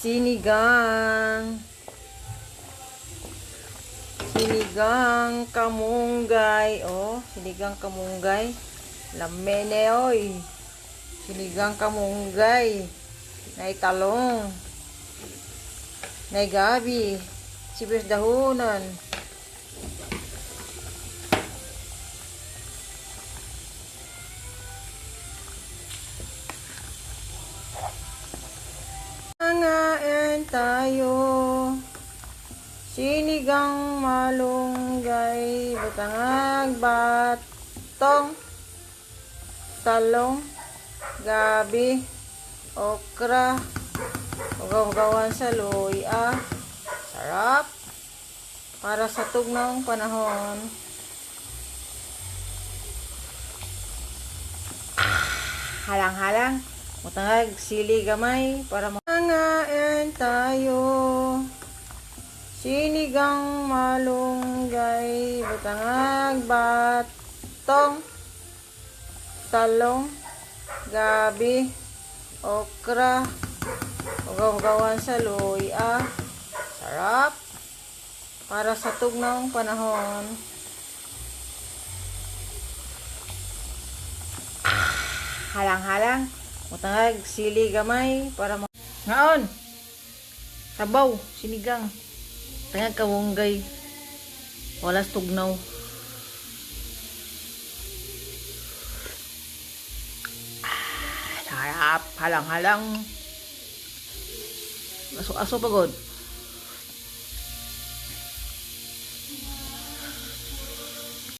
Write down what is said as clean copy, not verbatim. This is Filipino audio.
Sinigang. Sinigang kamunggay. Oh, sinigang kamunggay. Lamene, oy. Sinigang kamunggay. Nay talong. Nay gabi. Sibuyas dahonan. Nangain tayo. Sinigang malunggay, butangag, batong, talong, gabi, okra, ugaw-ugawan sa luya. Sarap. Para sa tugnong panahon. Halang-halang. Butangag, sili gamay para mangain tayo. Sinigang malunggay, butangag, batong, talong, gabi, okra, ugaw-ugawan sa luya. Sarap. Para sa tugnong panahon. Halang-halang. Butangag, sili gamay para ngaon. Sabaw, sinigang. Tangag kamunggay. Walas tugnaw. Sarap. Halang-halang. Aso-aso pagod.